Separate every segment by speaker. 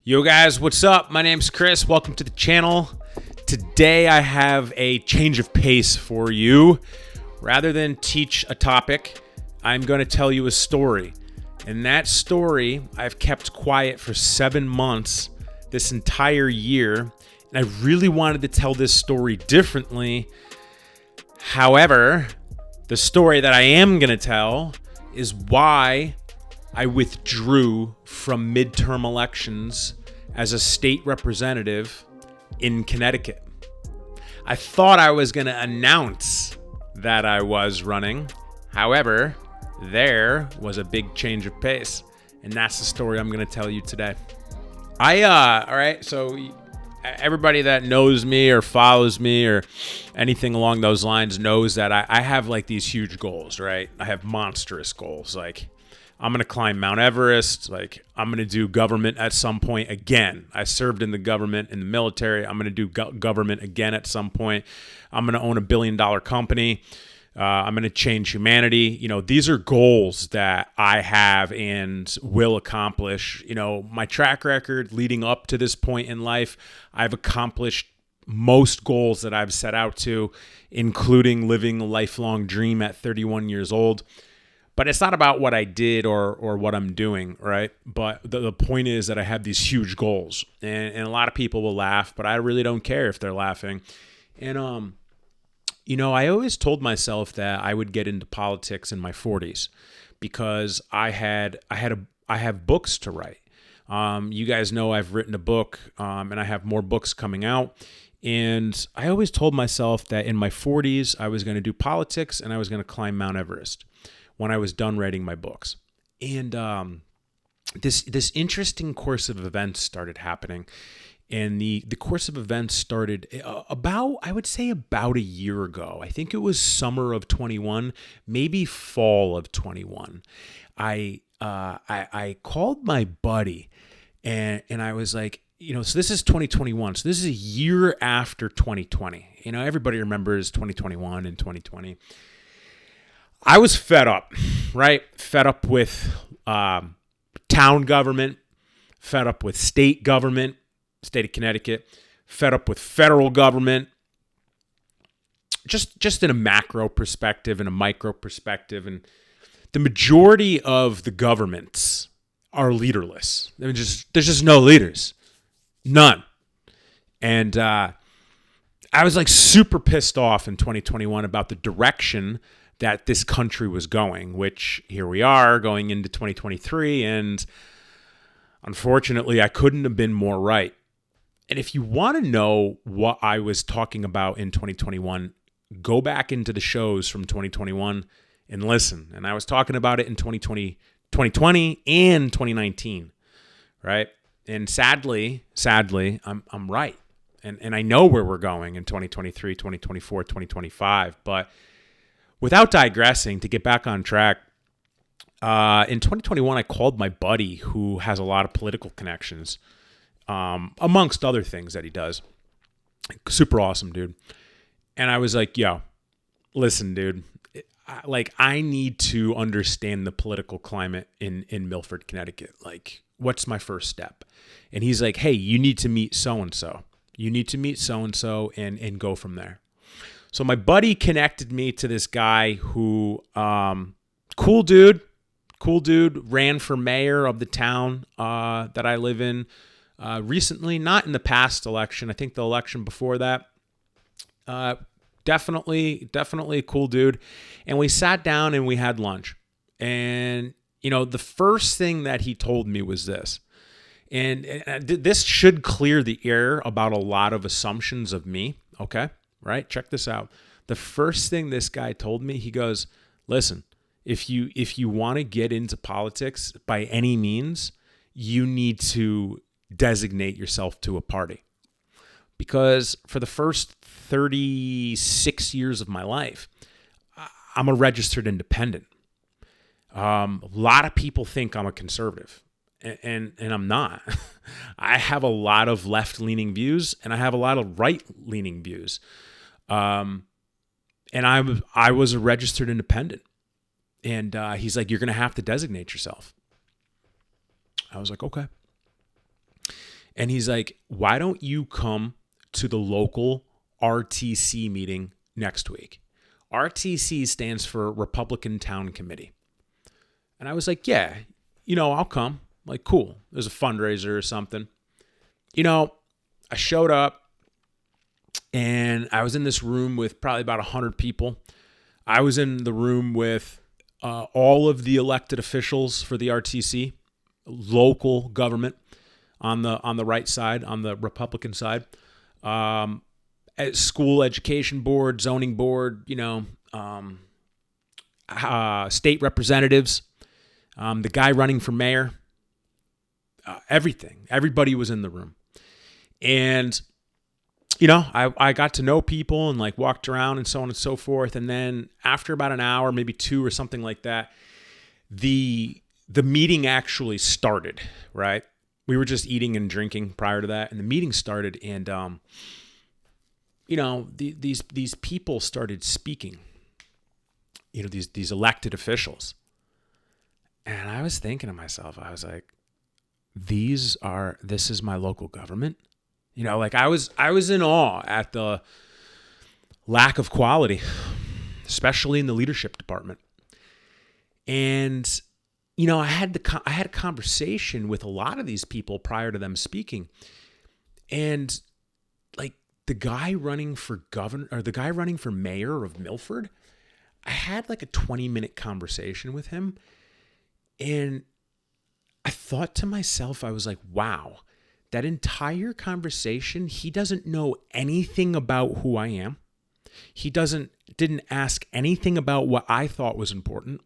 Speaker 1: Yo guys, what's up? My name's Chris. Welcome to the channel. Today I have a change of pace for you. Rather than teach a topic, I'm going to tell you a story. And that story I've kept quiet for 7 months this entire year. And I really wanted to tell this story differently. However, the story that I am going to tell is why I withdrew from midterm elections as a state representative in Connecticut. I thought I was going to announce that I was running. However, there was a big change of pace, and that's the story I'm going to tell you today. All right, so everybody that knows me or follows me or anything along those lines knows that I have like these huge goals, right? I have monstrous goals. Like, I'm going to climb Mount Everest. Like, I'm going to do government at some point again. I served in the government, in the military. I'm going to do government again at some point. I'm going to own $1 billion company. I'm going to change humanity. You know, these are goals that I have and will accomplish. You know, my track record leading up to this point in life, I've accomplished most goals that I've set out to, including living a lifelong dream at 31 years old. But it's not about what I did or what I'm doing, right? But the point is that I have these huge goals. And a lot of people will laugh, but I really don't care if they're laughing. And, you know, I always told myself that I would get into politics in my 40s because I have books to write. You guys know I've written a book, and I have more books coming out. And I always told myself that in my 40s, I was going to do politics and I was going to climb Mount Everest when I was done writing my books. And this interesting course of events started happening. And the course of events started about a year ago. I think it was summer of 21, maybe fall of 21. I called my buddy and I was like, you know, so this is 2021. So this is a year after 2020. You know, everybody remembers 2021 and 2020. I was fed up, right? Fed up with town government, fed up with state government, state of Connecticut, fed up with federal government, just in a macro perspective and a micro perspective. And the majority of the governments are leaderless. There's just no leaders. None. And I was like super pissed off in 2021 about the direction that this country was going, which here we are going into 2023. And unfortunately, I couldn't have been more right. And if you want to know what I was talking about in 2021, go back into the shows from 2021 and listen. And I was talking about it in 2020 and 2019, right? And sadly, I'm right. And I know where we're going in 2023, 2024, 2025. But without digressing, to get back on track, in 2021, I called my buddy who has a lot of political connections, amongst other things that he does. Super awesome, dude. And I was like, yo, listen, dude, I need to understand the political climate in Milford, Connecticut. Like, what's my first step? And he's like, hey, you need to meet so-and-so. You need to meet so-and-so and go from there. So my buddy connected me to this guy who, cool dude, ran for mayor of the town that I live in recently, not in the past election. I think the election before that. Definitely a cool dude. And we sat down and we had lunch. And, you know, the first thing that he told me was this. And this should clear the air about a lot of assumptions of me, okay? Right? Check this out. The first thing this guy told me, he goes, listen, if you want to get into politics by any means, you need to designate yourself to a party. Because for the first 36 years of my life, I'm a registered independent. A lot of people think I'm a conservative, and I'm not. I have a lot of left-leaning views, and I have a lot of right-leaning views. And I was a registered independent. And he's like, you're going to have to designate yourself. I was like, okay. And he's like, why don't you come to the local RTC meeting next week? RTC stands for Republican Town Committee. And I was like, yeah, I'll come. Like, cool. There's a fundraiser or something. I showed up and I was in this room with probably about 100 people. I was in the room with all of the elected officials for the RTC, local government on the right side, on the Republican side, school education board, zoning board, state representatives, the guy running for mayor, everything. Everybody was in the room. And, I got to know people and like walked around and so on and so forth. And then after about an hour, maybe 2 or something like that, the meeting actually started, right? We were just eating and drinking prior to that. And the meeting started and, these people started speaking, these elected officials. And I was thinking to myself, I was like, this is my local government. I was in awe at the lack of quality, especially in the leadership department. And, I had a conversation with a lot of these people prior to them speaking. And like the guy running for governor or the guy running for mayor of Milford, I had like a 20-minute conversation with him. And I thought to myself, I was like, wow, that entire conversation, he doesn't know anything about who I am. He didn't ask anything about what I thought was important.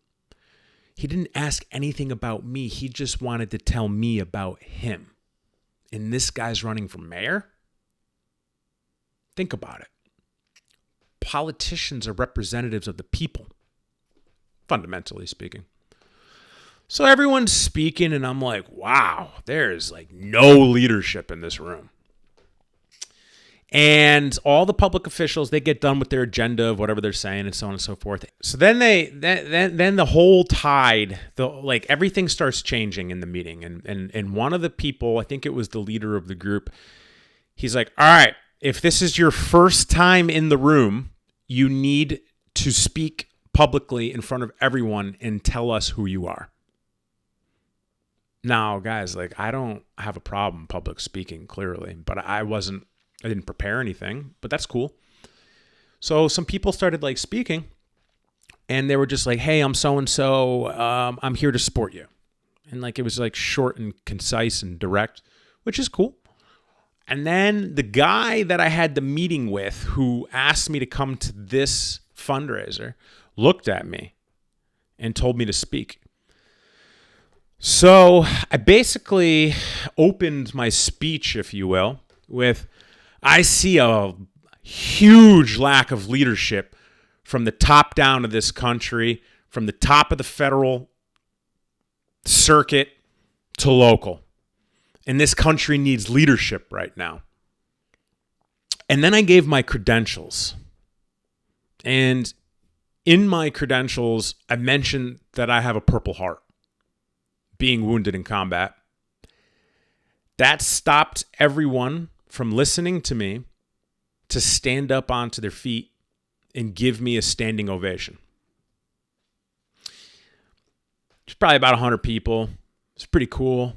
Speaker 1: He didn't ask anything about me. He just wanted to tell me about him. And this guy's running for mayor? Think about it. Politicians are representatives of the people, fundamentally speaking. So everyone's speaking and I'm like, wow, there's like no leadership in this room. And all the public officials, they get done with their agenda of whatever they're saying and so on and so forth. So then then the whole tide, everything starts changing in the meeting. And one of the people, I think it was the leader of the group, he's like, all right, if this is your first time in the room, you need to speak publicly in front of everyone and tell us who you are. Now, guys, I don't have a problem public speaking, clearly, but I didn't prepare anything, but that's cool. So some people started speaking and they were just like, hey, I'm so-and-so, I'm here to support you. And it was short and concise and direct, which is cool. And then the guy that I had the meeting with who asked me to come to this fundraiser looked at me and told me to speak. So I basically opened my speech, if you will, with, I see a huge lack of leadership from the top down of this country, from the top of the federal circuit to local. And this country needs leadership right now. And then I gave my credentials. And in my credentials, I mentioned that I have a Purple Heart, being wounded in combat. That stopped everyone from listening to me to stand up onto their feet and give me a standing ovation. There's probably about 100 people. It's pretty cool.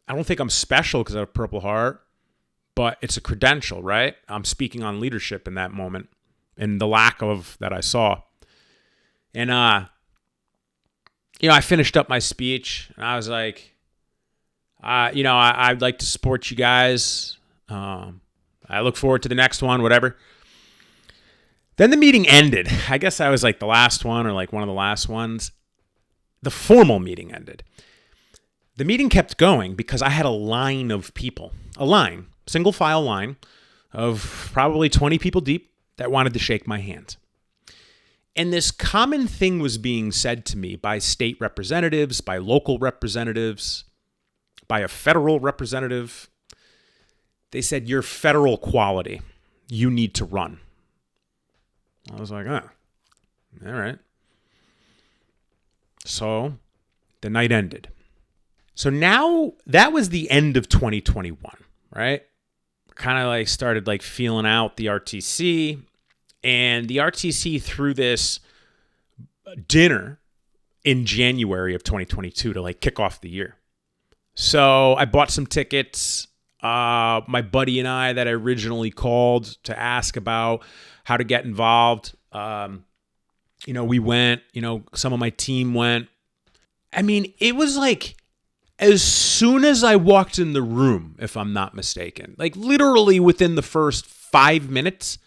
Speaker 1: I don't think I'm special because I have a Purple Heart, but it's a credential, right? I'm speaking on leadership in that moment and the lack of that I saw. And, I finished up my speech and I was like, I'd like to support you guys. I look forward to the next one, whatever. Then the meeting ended. I guess I was the last one or one of the last ones. The formal meeting ended. The meeting kept going because I had a line of people, single file line of probably 20 people deep that wanted to shake my hand. And this common thing was being said to me by state representatives, by local representatives, by a federal representative. They said, you're federal quality. You need to run. I was like, all right. So the night ended. So now that was the end of 2021. right? Kind of like started like feeling out the RTC, and the RTC threw this dinner in January of 2022 to like kick off the year. So I bought some tickets. My buddy and I that I originally called to ask about how to get involved, we went, some of my team went. I mean, it was like as soon as I walked in the room, if I'm not mistaken, like literally within the first 5 minutes,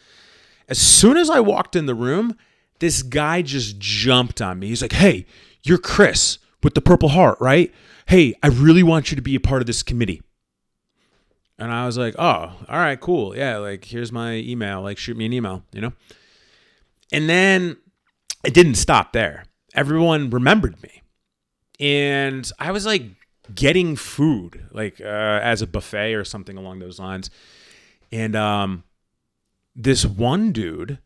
Speaker 1: as soon as I walked in the room, this guy just jumped on me. He's like, "Hey, you're Chris with the Purple Heart, right? Hey, I really want you to be a part of this committee." And I was like, "Oh, all right, cool. Yeah, like here's my email. Like shoot me an email, And then it didn't stop there. Everyone remembered me. And I was like getting food, like as a buffet or something along those lines. And this one dude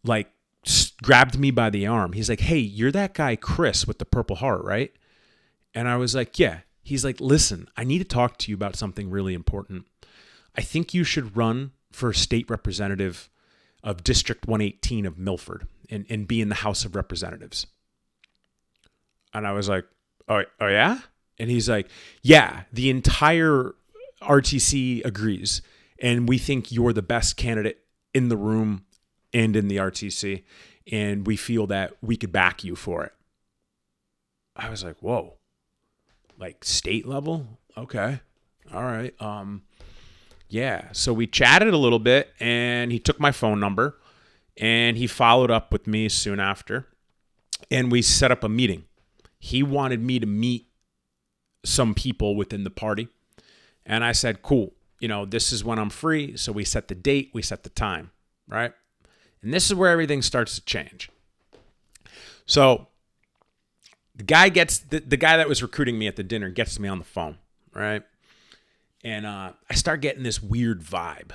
Speaker 1: like grabbed me by the arm. He's like, "Hey, you're that guy Chris with the Purple Heart, right?" And I was like, "Yeah." He's like, "Listen, I need to talk to you about something really important. I think you should run for state representative of District 118 of Milford and be in the House of Representatives." And I was like, oh yeah? And he's like, "Yeah, the entire RTC agrees. And we think you're the best candidate in the room and in the RTC. And we feel that we could back you for it." I was like, whoa, like state level? Okay. All right. Yeah. So we chatted a little bit and he took my phone number and he followed up with me soon after and we set up a meeting. He wanted me to meet some people within the party. And I said, "Cool. This is when I'm free." So we set the date, we set the time, right? And this is where everything starts to change. So the guy the guy that was recruiting me at the dinner gets me on the phone, right? And I start getting this weird vibe.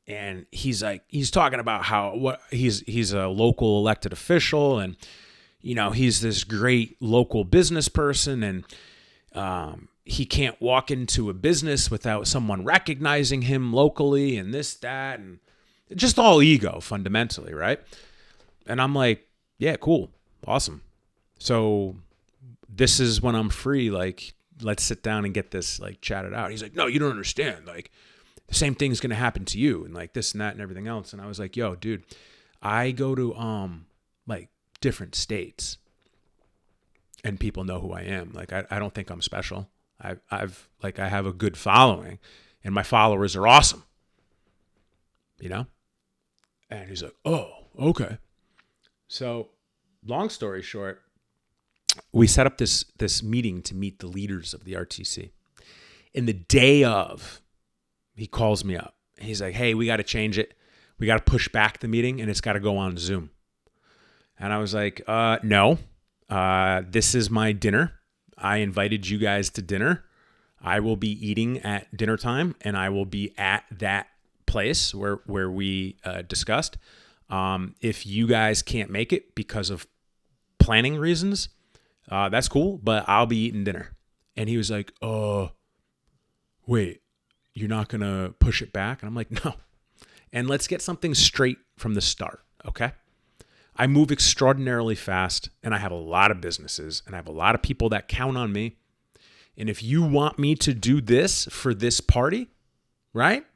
Speaker 1: And he's talking about he's a local elected official and, he's this great local business person and he can't walk into a business without someone recognizing him locally and this, that, and just all ego fundamentally, right? And I'm like, "Yeah, cool. Awesome. So this is when I'm free. Like, let's sit down and get this like chatted out." He's like, "No, you don't understand. Like the same thing's going to happen to you and like this and that and everything else." And I was like, "Yo, dude, I go to like different states and people know who I am. Like, I don't think I'm special. I have a good following and my followers are awesome, And he's like, "Oh, okay." So long story short, we set up this meeting to meet the leaders of the RTC. And the day of, he calls me up. He's like, "Hey, we got to change it. We got to push back the meeting and it's got to go on Zoom." And I was like, "No, this is my dinner. I invited you guys to dinner. I will be eating at dinner time and I will be at that place where we discussed. If you guys can't make it because of planning reasons, that's cool, but I'll be eating dinner." And he was like, "Oh, wait, you're not going to push it back?" And I'm like, "No." And let's get something straight from the start, okay? I move extraordinarily fast and I have a lot of businesses and I have a lot of people that count on me. And if you want me to do this for this party, right?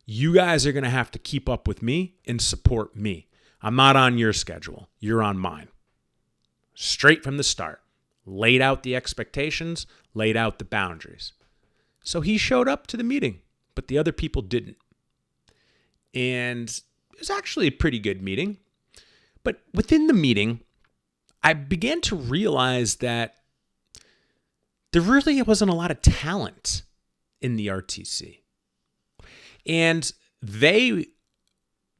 Speaker 1: You guys are going to have to keep up with me and support me. I'm not on your schedule. You're on mine. Straight from the start. Laid out the expectations, laid out the boundaries. So he showed up to the meeting, but the other people didn't. And it was actually a pretty good meeting. But within the meeting, I began to realize that there really wasn't a lot of talent in the RTC. And they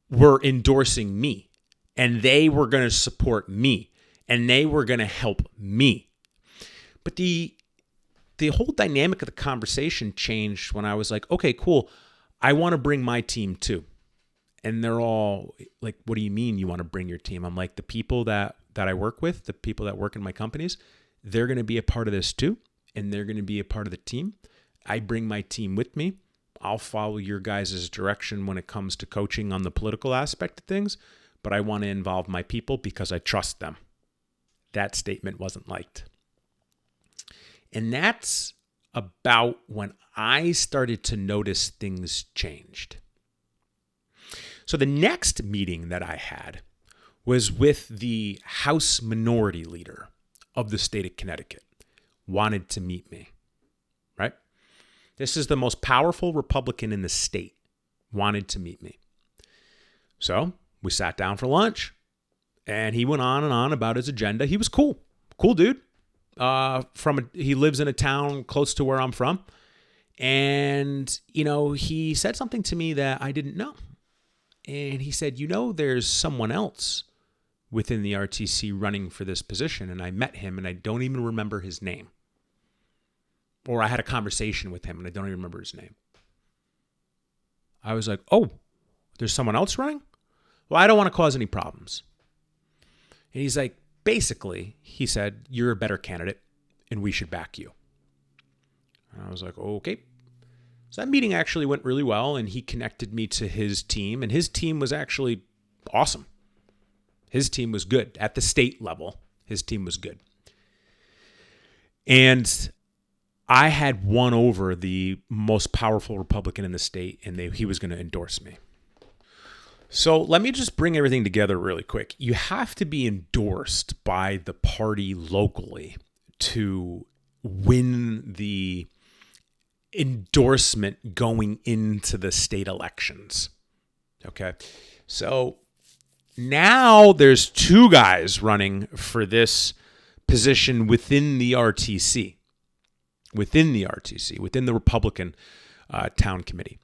Speaker 1: were endorsing me, and they were going to support me, and they were going to help me. But the whole dynamic of the conversation changed when I was like, "Okay, cool. I want to bring my team too." And they're all like, "What do you mean you want to bring your team?" I'm like, "The people that I work with, the people that work in my companies, they're going to be a part of this too. And they're going to be a part of the team. I bring my team with me. I'll follow your guys' direction when it comes to coaching on the political aspect of things, but I want to involve my people because I trust them. That statement wasn't liked. And that's about when I started to notice things changed. So the next meeting that I had was with the House Minority Leader of the state of Connecticut. Wanted to meet me, right? This is the most powerful Republican in the state. Wanted to meet me. So we sat down for lunch, and he went on and on about his agenda. He was cool. Cool dude. He lives in a town close to where I'm from. And, he said something to me that I didn't know. And he said, there's someone else within the RTC running for this position. And I met him, and I don't even remember his name. Or I had a conversation with him, and I don't even remember his name. I was like, oh, there's someone else running? Well, I don't want to cause any problems. And he's like, basically, he said, you're a better candidate, and we should back you. And I was like, okay. So that meeting actually went really well, and he connected me to his team, and his team was actually awesome. His team was good. At the state level, his team was good. And I had won over the most powerful Republican in the state, and he was going to endorse me. So let me just bring everything together really quick. You have to be endorsed by the party locally to win the endorsement going into the state elections. Okay. So now there's two guys running for this position within the RTC, within the Republican town committee.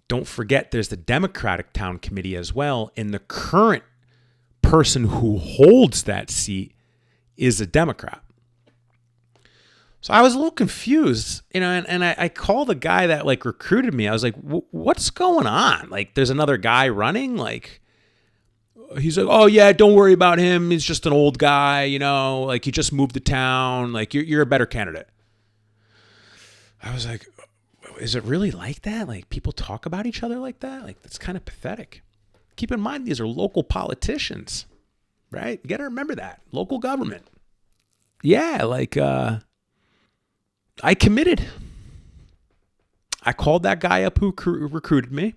Speaker 1: Don't forget there's the Democratic town committee as well. And the current person who holds that seat is a Democrat. So I was a little confused, and I called the guy that recruited me. I was like, what's going on? There's another guy running? He's like, oh yeah, don't worry about him. He's just an old guy, he just moved to town. You're a better candidate. I was like, is it really like that? People talk about each other like that? That's kind of pathetic. Keep in mind, these are local politicians, right? You got to remember that. Local government. Yeah, I committed. I called that guy up who recruited me,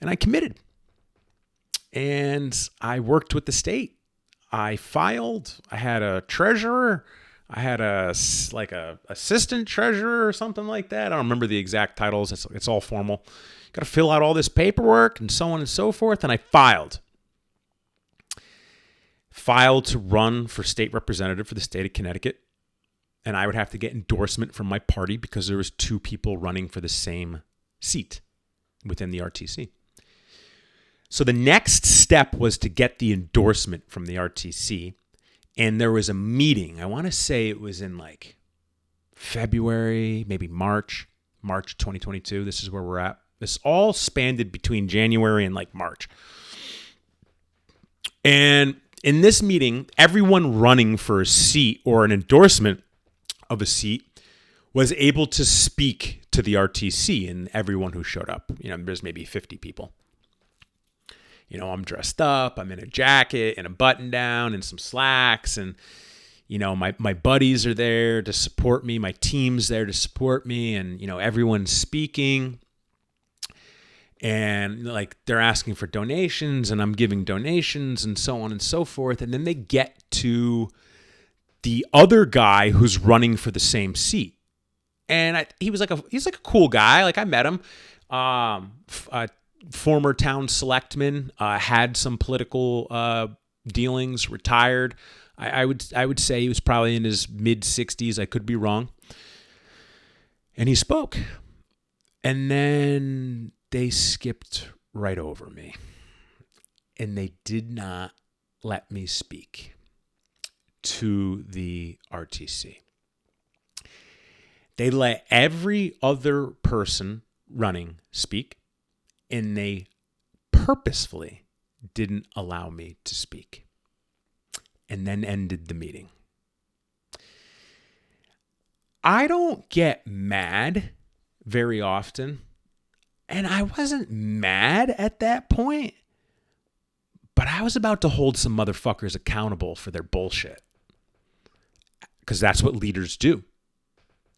Speaker 1: and I committed. And I worked with the state. I filed. I had a treasurer. I had a assistant treasurer or something like that. I don't remember the exact titles. It's all formal. Got to fill out all this paperwork and so on and so forth. And I filed to run for state representative for the state of Connecticut. And I would have to get endorsement from my party because there was two people running for the same seat within the RTC. So the next step was to get the endorsement from the RTC. And there was a meeting. I want to say it was in February, maybe March 2022. This is where we're at. This all spanned between January and March. And in this meeting, everyone running for a seat or an endorsement of a seat was able to speak to the RTC and everyone who showed up. There's maybe 50 people. I'm dressed up. I'm in a jacket and a button down and some slacks. And, my buddies are there to support me. My team's there to support me. And, everyone's speaking. And they're asking for donations and I'm giving donations and so on and so forth. And then they get to the other guy who's running for the same seat. And he's like a cool guy. I met him. Former town selectman, had some political dealings, retired. I would say he was probably in his mid-60s. I could be wrong. And he spoke. And then they skipped right over me. And they did not let me speak to the RTC. They let every other person running speak. And they purposefully didn't allow me to speak. And then ended the meeting. I don't get mad very often And I wasn't mad at that point, but I was about to hold some motherfuckers accountable for their bullshit. Because that's what leaders do.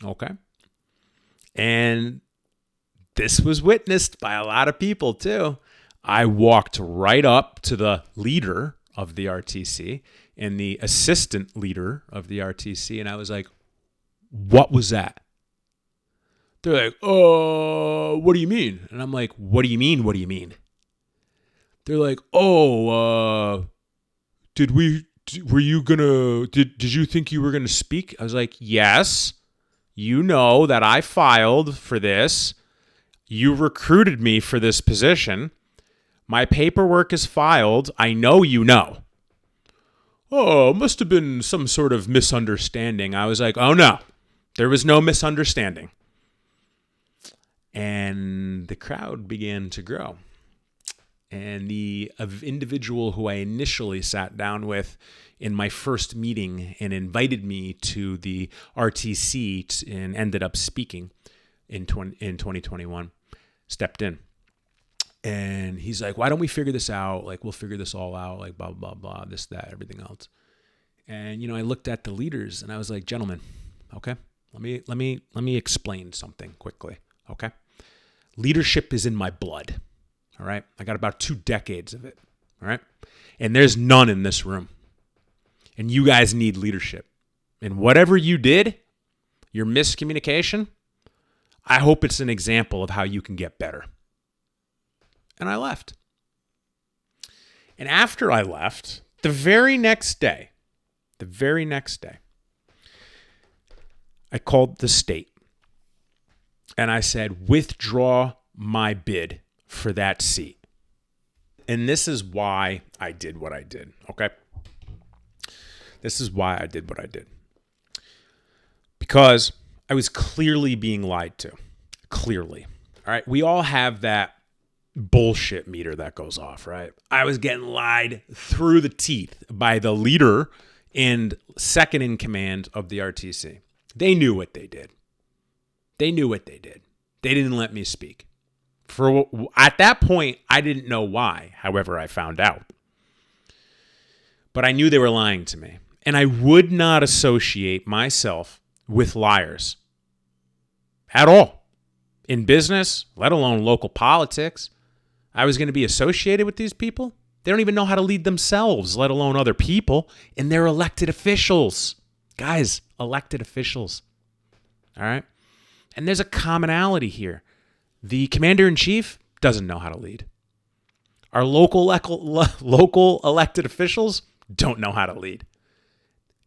Speaker 1: Okay? And this was witnessed by a lot of people too. I walked right up to the leader of the RTC and the assistant leader of the RTC, and I was like, what was that? They're like, what do you mean? And I'm like, what do you mean? What do you mean? They're like, did you think you were going to speak? I was like, yes, you know that I filed for this. You recruited me for this position. My paperwork is filed. I know you know. Oh, must have been some sort of misunderstanding. I was like, oh no, there was no misunderstanding. And the crowd began to grow. And the individual who I initially sat down with in my first meeting and invited me to the RTC and ended up speaking in 2021 stepped in. And he's like, why don't we figure this out? Like, we'll figure this all out, like, blah, blah, blah, this, that, everything else. And, I looked at the leaders and I was like, gentlemen, okay, let me explain something quickly, okay? Leadership is in my blood, all right? I got about 2 decades of it, all right? And there's none in this room. And you guys need leadership. And whatever you did, your miscommunication, I hope it's an example of how you can get better. And I left. And after I left, the very next day, I called the state and I said, withdraw my bid for that seat. And this is why I did what I did, okay? This is why I did what I did. Because I was clearly being lied to. Clearly. All right? We all have that bullshit meter that goes off, right? I was getting lied through the teeth by the leader and second in command of the RTC. They knew what they did. They didn't let me speak. At that point, I didn't know why. However, I found out. But I knew they were lying to me. And I would not associate myself with liars at all. In business, let alone local politics. I was going to be associated with these people. They don't even know how to lead themselves, let alone other people. And they're elected officials. Guys, elected officials. All right? And there's a commonality here. The commander-in-chief doesn't know how to lead. Our local elected officials don't know how to lead.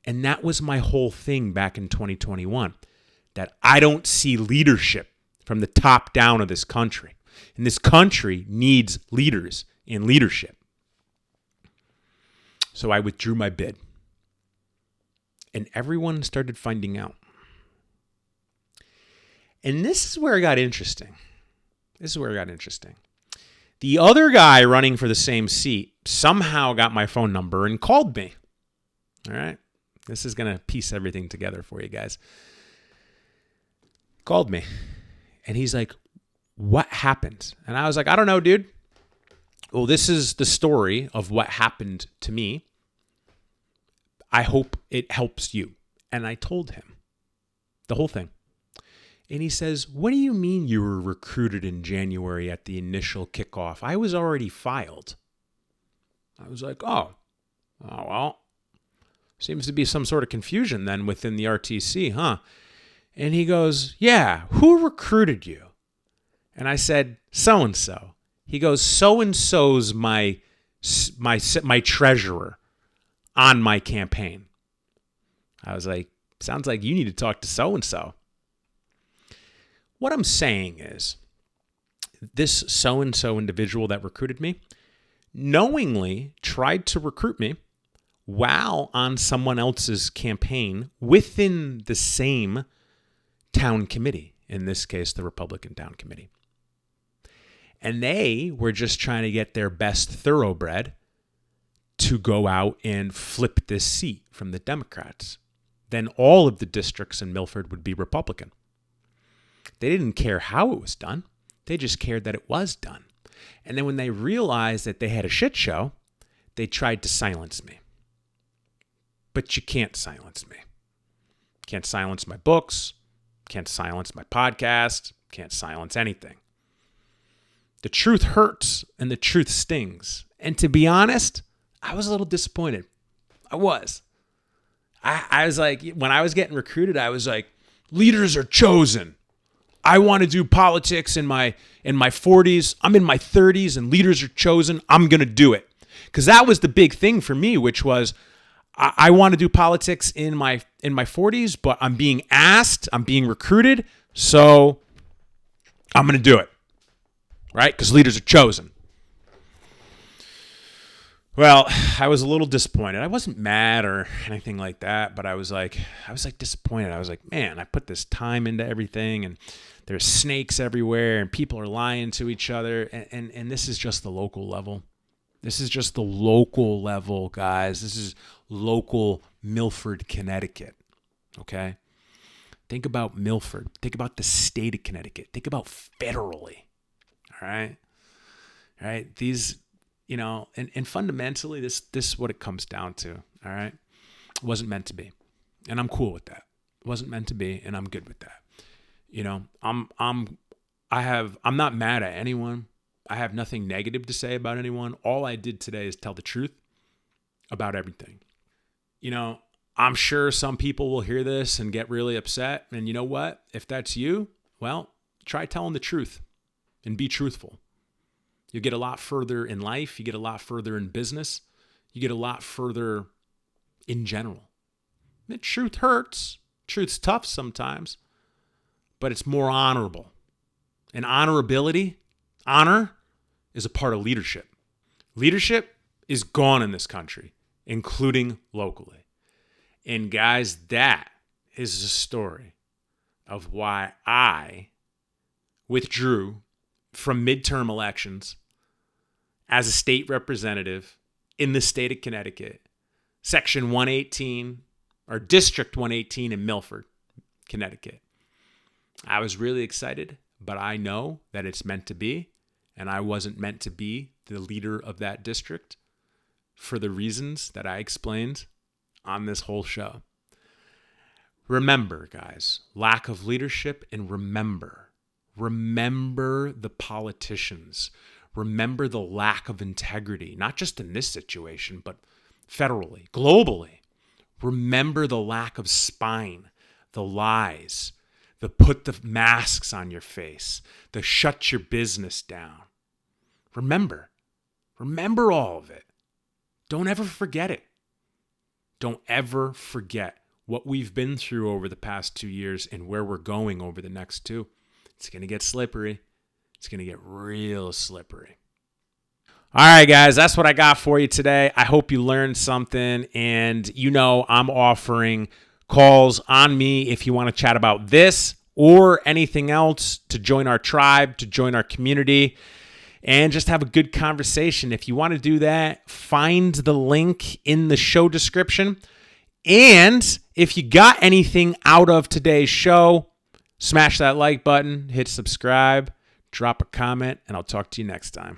Speaker 1: And that was my whole thing back in 2021, that I don't see leadership from the top down of this country. And this country needs leaders in leadership. So I withdrew my bid. And everyone started finding out. And this is where it got interesting. The other guy running for the same seat somehow got my phone number and called me. All right? This is going to piece everything together for you guys. Called me. And he's like, what happened? And I was like, I don't know, dude. Well, this is the story of what happened to me. I hope it helps you. And I told him the whole thing. And he says, what do you mean you were recruited in January at the initial kickoff? I was already filed. I was like, oh well. Seems to be some sort of confusion then within the RTC, huh? And he goes, yeah, who recruited you? And I said, so-and-so. He goes, so-and-so's my treasurer on my campaign. I was like, sounds like you need to talk to so-and-so. What I'm saying is, this so-and-so individual that recruited me knowingly tried to recruit me while on someone else's campaign within the same town committee, in this case, the Republican town committee. And they were just trying to get their best thoroughbred to go out and flip this seat from the Democrats. Then all of the districts in Milford would be Republican. They didn't care how it was done. They just cared that it was done. And then when they realized that they had a shit show, they tried to silence me. But you can't silence me. Can't silence my books. Can't silence my podcast. Can't silence anything. The truth hurts and the truth stings. And to be honest, I was a little disappointed. I was. I was like, when I was getting recruited, I was like, leaders are chosen. I want to do politics in my 40s. I'm in my 30s and leaders are chosen. I'm going to do it. Because that was the big thing for me, which was I want to do politics in my 40s, but I'm being asked, I'm being recruited, so I'm going to do it. Right? Because leaders are chosen. Well, I was a little disappointed. I wasn't mad or anything like that, but I was like disappointed. I was like, man, I put this time into everything and there's snakes everywhere and people are lying to each other. And this is just the local level. This is just the local level, guys. This is local Milford, Connecticut. Okay? Think about Milford. Think about the state of Connecticut. Think about federally. All right? All right? These, and fundamentally, this is what it comes down to. All right? It wasn't meant to be. And I'm cool with that. It wasn't meant to be, and I'm good with that. I'm not mad at anyone. I have nothing negative to say about anyone. All I did today is tell the truth about everything. I'm sure some people will hear this and get really upset. And you know what? If that's you, well, try telling the truth and be truthful. You get a lot further in life. You get a lot further in business. You get a lot further in general. The truth hurts. Truth's tough sometimes, but it's more honorable. And honorability, honor, is a part of leadership. Leadership is gone in this country, including locally. And guys, that is the story of why I withdrew from midterm elections as a state representative in the state of Connecticut, Section 118, or District 118 in Milford, Connecticut. I was really excited, but I know that it's meant to be, and I wasn't meant to be the leader of that district for the reasons that I explained on this whole show. Remember, guys, lack of leadership, and remember the politicians. Remember the lack of integrity, not just in this situation, but federally, globally. Remember the lack of spine, the lies, the put the masks on your face, the shut your business down. Remember all of it. Don't ever forget it. Don't ever forget what we've been through over the past 2 years and where we're going over the next 2. It's going to get slippery. It's going to get real slippery. All right, guys, that's what I got for you today. I hope you learned something. And I'm offering calls on me if you want to chat about this or anything else, to join our tribe, to join our community, and just have a good conversation. If you want to do that, find the link in the show description. And if you got anything out of today's show, smash that like button, hit subscribe, drop a comment, and I'll talk to you next time.